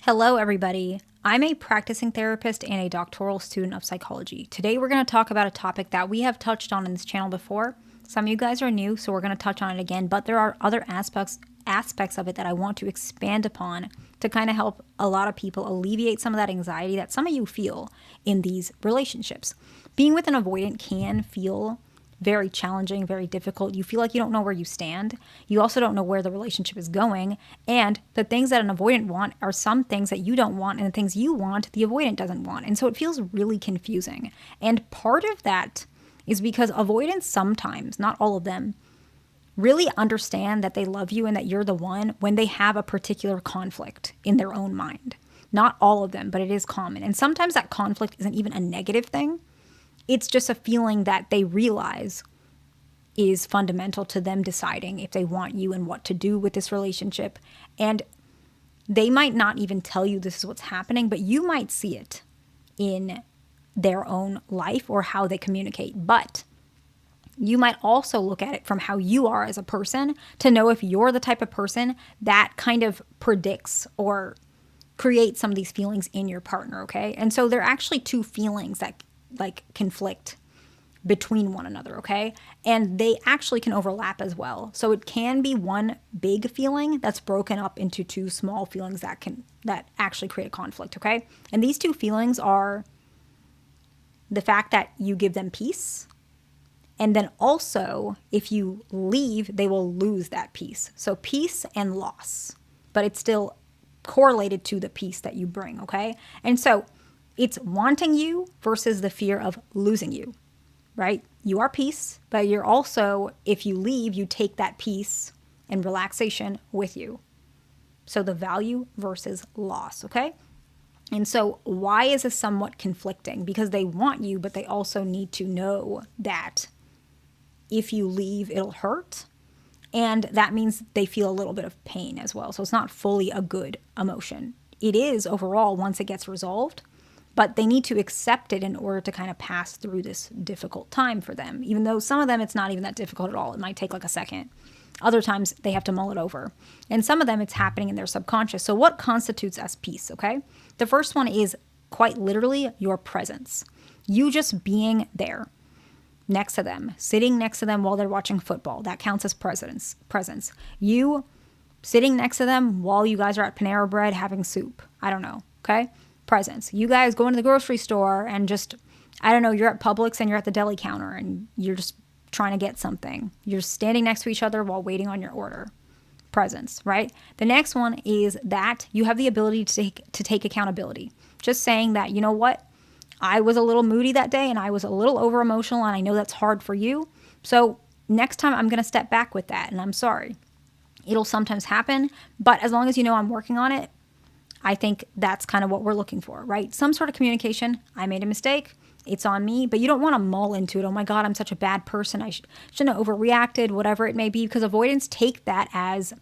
Hello, everybody. I'm a practicing therapist and a doctoral student of psychology. Today, we're going to talk about a topic that we have touched on in this channel before. Some of you guys are new, so we're going to touch on it again, but there are other aspects of it that I want to expand upon to kind of help a lot of people alleviate some of that anxiety that some of you feel in these relationships. Being with an avoidant can feel very challenging, very difficult. You feel like you don't know where you stand. You also don't know where the relationship is going. And the things that an avoidant want are some things that you don't want, and the things you want, the avoidant doesn't want. And so it feels really confusing. And part of that is because avoidants sometimes, not all of them, really understand that they love you and that you're the one when they have a particular conflict in their own mind. Not all of them, but it is common. And sometimes that conflict isn't even a negative thing. It's just a feeling that they realize is fundamental to them deciding if they want you and what to do with this relationship. And they might not even tell you this is what's happening, but you might see it in their own life or how they communicate. But you might also look at it from how you are as a person to know if you're the type of person that kind of predicts or creates some of these feelings in your partner, okay? And so they're actually two feelings that conflict between one another, okay? And they actually can overlap as well. So it can be one big feeling that's broken up into two small feelings that actually create a conflict, okay? And these two feelings are the fact that you give them peace, and then also if you leave, they will lose that peace. So peace and loss, but it's still correlated to the peace that you bring, okay? And so it's wanting you versus the fear of losing you, right? You are peace, but you're also, if you leave, you take that peace and relaxation with you. So the value versus loss, okay? And so why is this somewhat conflicting? Because they want you, but they also need to know that if you leave, it'll hurt. And that means they feel a little bit of pain as well. So it's not fully a good emotion. It is overall once it gets resolved, but they need to accept it in order to kind of pass through this difficult time for them. Even though some of them, it's not even that difficult at all. It might take like a second. Other times they have to mull it over. And some of them, it's happening in their subconscious. So what constitutes as peace, okay? The first one is quite literally your presence. You just being there next to them, sitting next to them while they're watching football. That counts as presence. You sitting next to them while you guys are at Panera Bread having soup. I don't know, okay? Presence. You guys going to the grocery store and just, I don't know, you're at Publix and you're at the deli counter and you're just trying to get something. You're standing next to each other while waiting on your order. Presence, right? The next one is that you have the ability to take accountability. Just saying that, you know what? I was a little moody that day and I was a little over emotional and I know that's hard for you. So next time I'm going to step back with that and I'm sorry. It'll sometimes happen, but as long as you know I'm working on it, I think that's kind of what we're looking for, right? Some sort of communication. I made a mistake. It's on me, but you don't want to mull into it. Oh my God, I'm such a bad person. I shouldn't have overreacted, whatever it may be, because avoidants take that as,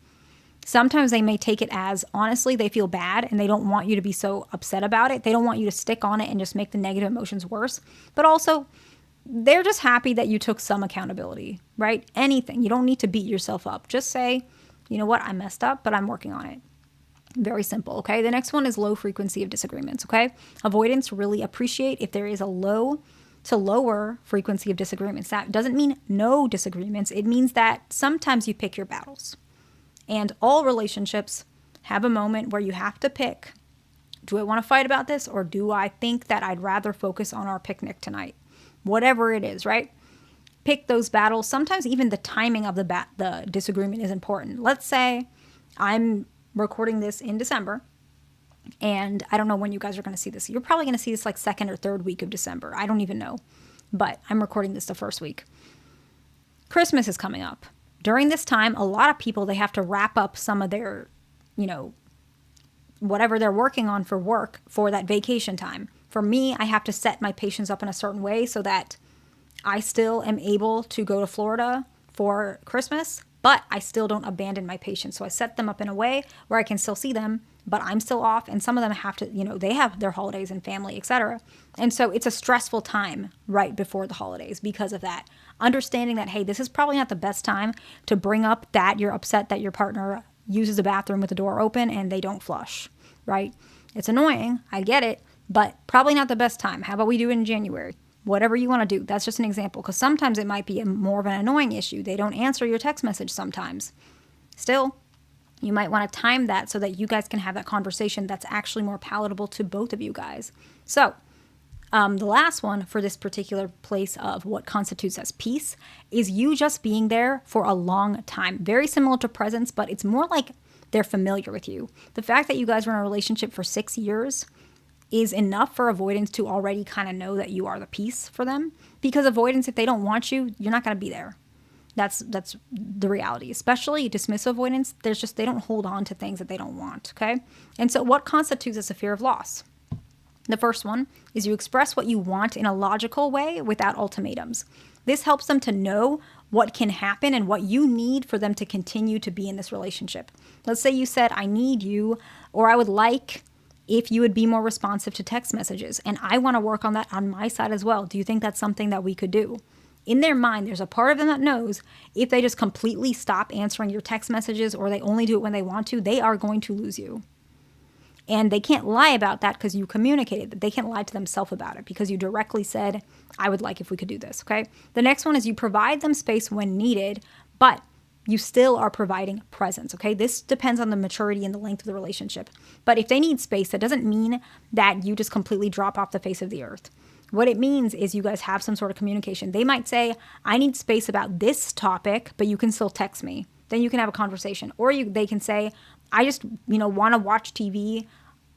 sometimes they may take it as, honestly, they feel bad and they don't want you to be so upset about it. They don't want you to stick on it and just make the negative emotions worse. But also, they're just happy that you took some accountability, right? Anything. You don't need to beat yourself up. Just say, you know what, I messed up, but I'm working on it. Very simple, okay? The next one is low frequency of disagreements, okay? Avoidants really appreciate if there is a low to lower frequency of disagreements. That doesn't mean no disagreements. It means that sometimes you pick your battles. And all relationships have a moment where you have to pick, do I want to fight about this or do I think that I'd rather focus on our picnic tonight? Whatever it is, right? Pick those battles. Sometimes even the timing of the disagreement is important. Let's say I'm recording this in December, and I don't know when you guys are going to see this. You're probably going to see this like second or third week of December. I don't even know, but I'm recording this the first week. Christmas is coming up. During this time, a lot of people, they have to wrap up some of their, whatever they're working on for work for that vacation time. For me, I have to set my patients up in a certain way so that I still am able to go to Florida for Christmas, but I still don't abandon my patients. So I set them up in a way where I can still see them, but I'm still off. And some of them have to, they have their holidays and family, etc. And so it's a stressful time right before the holidays because of that. Understanding that, hey, this is probably not the best time to bring up that you're upset that your partner uses a bathroom with the door open and they don't flush. right? It's annoying. I get it, but probably not the best time. How about we do it in January? Whatever you want to do. That's just an example, because sometimes it might be more of an annoying issue. They don't answer your text message sometimes. Still, you might want to time that so that you guys can have that conversation that's actually more palatable to both of you guys. So, the last one for this particular place of what constitutes as peace is you just being there for a long time. Very similar to presence, but it's more like they're familiar with you. The fact that you guys were in a relationship for 6 years is enough for avoidance to already kind of know that you are the peace for them. Because avoidance, if they don't want you, you're not going to be there. That's the reality. Especially dismissive avoidance, they don't hold on to things that they don't want, okay? And so what constitutes as a fear of loss? The first one is you express what you want in a logical way without ultimatums. This helps them to know what can happen and what you need for them to continue to be in this relationship. Let's say you said, I need you, or I would like if you would be more responsive to text messages, and I want to work on that on my side as well. Do you think that's something that we could do? In their mind, there's a part of them that knows if they just completely stop answering your text messages or they only do it when they want to, they are going to lose you. And they can't lie about that because you communicated that. They can't lie to themselves about it because you directly said, I would like if we could do this, okay? The next one is you provide them space when needed, but you still are providing presence, okay? This depends on the maturity and the length of the relationship. But if they need space, that doesn't mean that you just completely drop off the face of the earth. What it means is you guys have some sort of communication. They might say, I need space about this topic, but you can still text me. Then you can have a conversation. Or they can say, I just, want to watch TV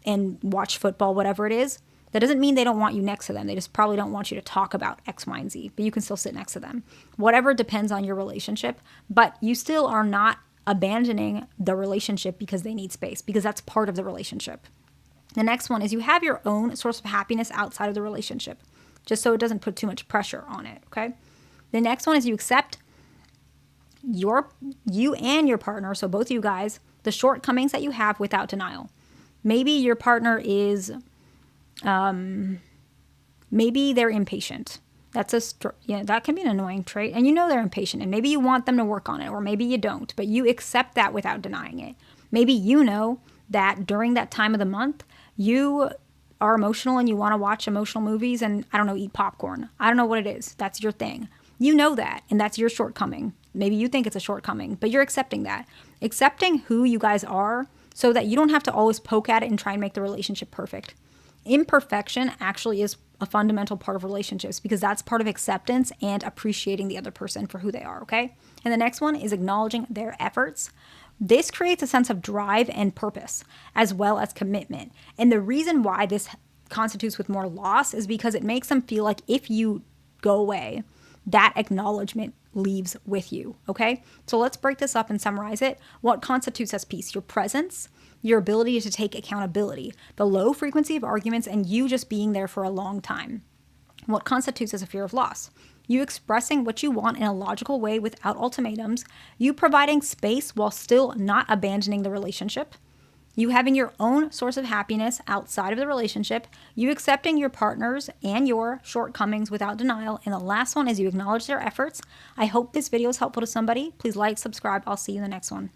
and watch football, whatever it is. That doesn't mean they don't want you next to them. They just probably don't want you to talk about X, Y, and Z, but you can still sit next to them. Whatever depends on your relationship, but you still are not abandoning the relationship because they need space, because that's part of the relationship. The next one is you have your own source of happiness outside of the relationship, just so it doesn't put too much pressure on it, okay? The next one is you accept you and your partner, so both of you guys, the shortcomings that you have without denial. Maybe your partner is, maybe they're impatient. That can be an annoying trait, and they're impatient, and maybe you want them to work on it, or maybe you don't, but you accept that without denying it. Maybe that during that time of the month, you are emotional and you want to watch emotional movies and, eat popcorn. I don't know what it is. That's your thing. You know that, and that's your shortcoming. Maybe you think it's a shortcoming, but you're accepting that. Accepting who you guys are so that you don't have to always poke at it and try and make the relationship perfect. Imperfection actually is a fundamental part of relationships because that's part of acceptance and appreciating the other person for who they are, okay? And the next one is acknowledging their efforts. This creates a sense of drive and purpose as well as commitment. And the reason why this constitutes with more loss is because it makes them feel like if you go away, that acknowledgement leaves with you, okay? So let's break this up and summarize it. What constitutes as peace? Your presence, your ability to take accountability, the low frequency of arguments, and you just being there for a long time. What constitutes as a fear of loss? You expressing what you want in a logical way without ultimatums, you providing space while still not abandoning the relationship, you having your own source of happiness outside of the relationship, you accepting your partners and your shortcomings without denial, and the last one is you acknowledge their efforts. I hope this video is helpful to somebody. Please like, subscribe. I'll see you in the next one.